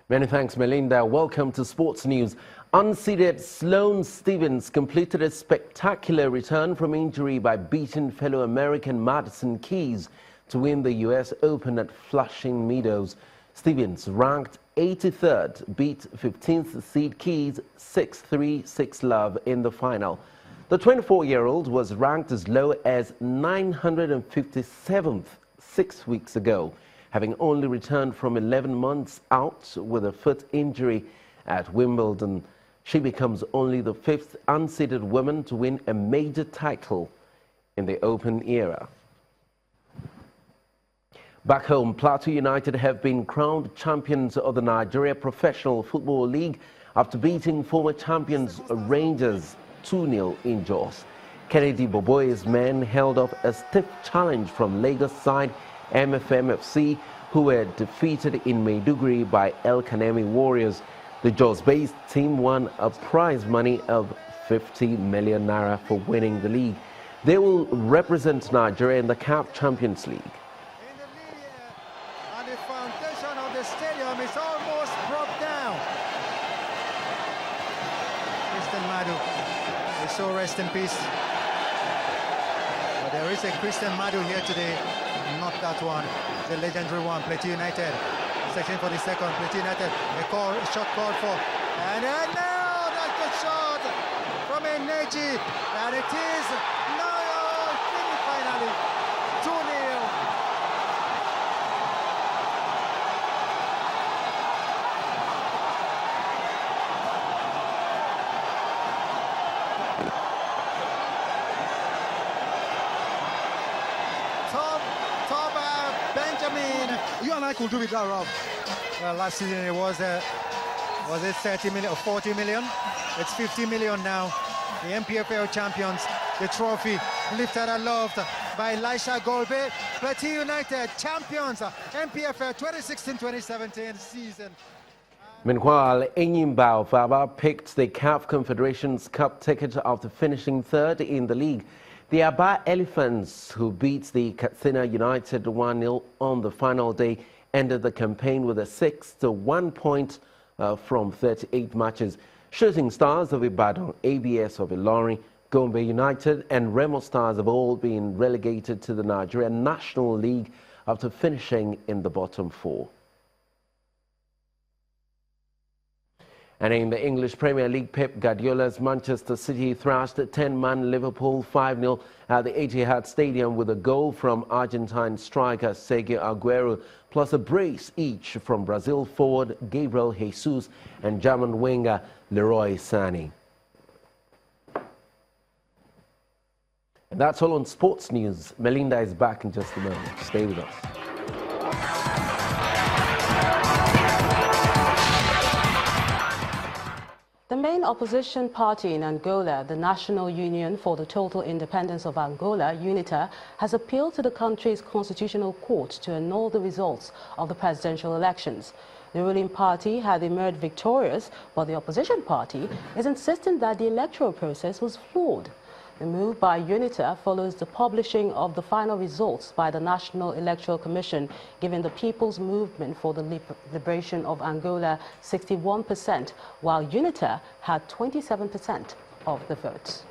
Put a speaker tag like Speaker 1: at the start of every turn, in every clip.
Speaker 1: Many thanks, Melinda. Welcome to Sports News. Unseeded Sloane Stephens completed a spectacular return from injury by beating fellow American Madison Keys to win the U.S. Open at Flushing Meadows. Stephens, ranked 83rd, beat 15th seed Keys 6-3, 6-love in the final. The 24-year-old was ranked as low as 957th 6 weeks ago, having only returned from 11 months out with a foot injury at Wimbledon. She becomes only the 5th unseeded woman to win a major title in the Open era. Back home, Plateau United have been crowned champions of the Nigeria Professional Football League after beating former champions Rangers 2-0 in Jos. Kennedy Boboye's men held off a stiff challenge from Lagos side MFMFC, who were defeated in Maiduguri by El Kanemi Warriors. The Jos-based team won a prize money of 50 million naira for winning the league. They will represent Nigeria in the CAF Champions League.
Speaker 2: In the media, and the foundation of the stadium is almost broke down. Christian Madu, may so rest in peace. But there is a Christian Madu here today. Not that one, the legendary one. Plateau United, searching for the second. Plateau United, a shot called for, and now that's the shot from Eneji, and it is now finally 2-0. Benjamin,
Speaker 3: you and I could do with that, Rob.
Speaker 2: Well, last season it was it 30 million or 40 million? It's 50 million now. The NPFL champions, the trophy lifted aloft by Elisha Golbe. Plateau United champions, NPFL 2016-2017 season.
Speaker 1: Meanwhile, Enyimba of Aba picked the CAF Confederations Cup ticket after finishing third in the league. The Aba Elephants, who beat the Katsina United 1-0 on the final day, ended the campaign with a 6-1 point from 38 matches. Shooting Stars of Ibadan, ABS of Ilorin, Gombe United and Remo Stars have all been relegated to the Nigerian National League after finishing in the bottom four. And in the English Premier League, Pep Guardiola's Manchester City thrashed 10-man Liverpool 5-0 at the Etihad Stadium with a goal from Argentine striker Sergio Aguero, plus a brace each from Brazil forward Gabriel Jesus and German winger Leroy Sané. And that's all on Sports News. Melinda is back in just a moment. Stay with us.
Speaker 4: The main opposition party in Angola, the National Union for the Total Independence of Angola, UNITA, has appealed to the country's constitutional court to annul the results of the presidential elections. The ruling party had emerged victorious, but the opposition party is insisting that the electoral process was flawed. The move by UNITA follows the publishing of the final results by the National Electoral Commission, giving the People's Movement for the Liberation of Angola 61%, while UNITA had 27% of the votes.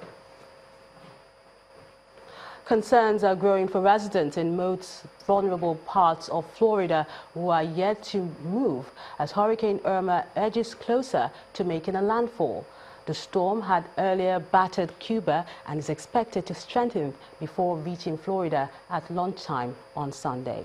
Speaker 4: Concerns are growing for residents in most vulnerable parts of Florida who are yet to move as Hurricane Irma edges closer to making a landfall. The storm had earlier battered Cuba and is expected to strengthen before reaching Florida at lunchtime on Sunday.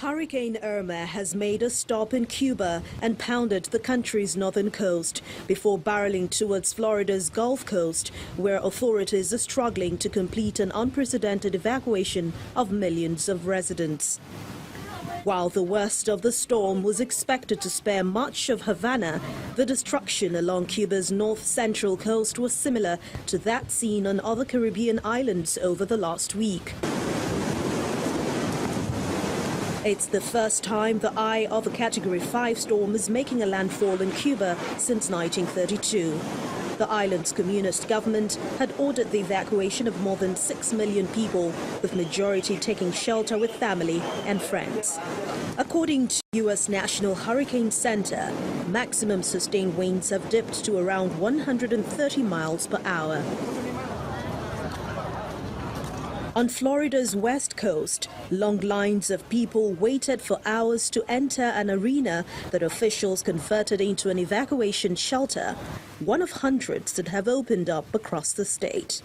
Speaker 5: Hurricane Irma has made a stop in Cuba and pounded the country's northern coast before barreling towards Florida's Gulf Coast, where authorities are struggling to complete an unprecedented evacuation of millions of residents. While the worst of the storm was expected to spare much of Havana, the destruction along Cuba's north-central coast was similar to that seen on other Caribbean islands over the last week. It's the first time the eye of a Category 5 storm is making a landfall in Cuba since 1932. The island's communist government had ordered the evacuation of more than 6 million people, with majority taking shelter with family and friends. According to U.S. National Hurricane Center, maximum sustained winds have dipped to around 130 miles per hour. On Florida's west coast, long lines of people waited for hours to enter an arena that officials converted into an evacuation shelter, one of hundreds that have opened up across the state.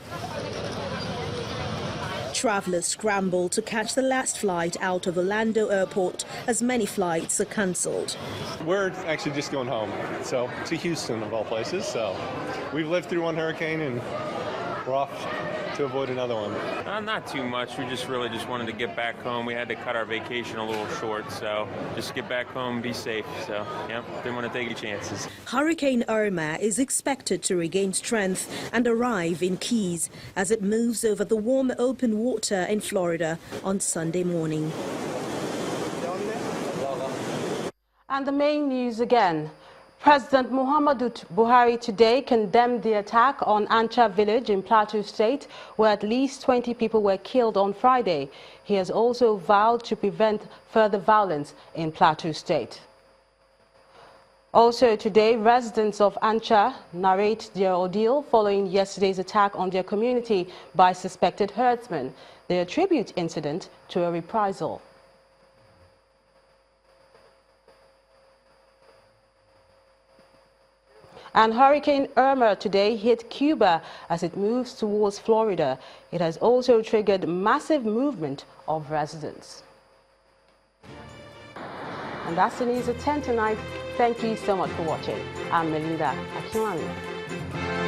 Speaker 5: Travelers scramble to catch the last flight out of Orlando Airport as many flights are cancelled.
Speaker 3: We're actually just going home, so to Houston of all places. So we've lived through one hurricane and we're off to avoid another one.
Speaker 6: Not too much. We just wanted to get back home. We had to cut our vacation a little short, so just get back home, be safe. So, yeah, didn't want to take any chances.
Speaker 5: Hurricane Irma is expected to regain strength and arrive in Keys as it moves over the warm open water in Florida on Sunday morning.
Speaker 4: And the main news again. President Muhammadu Buhari today condemned the attack on Ancha village in Plateau State, where at least 20 people were killed on Friday. He has also vowed to prevent further violence in Plateau State. Also today, residents of Ancha narrate their ordeal following yesterday's attack on their community by suspected herdsmen. They attribute incident to a reprisal. And Hurricane Irma today hit Cuba as it moves towards Florida. It has also triggered massive movement of residents. And that's the news at 10 tonight. Thank you so much for watching. I'm Melinda Akinwami.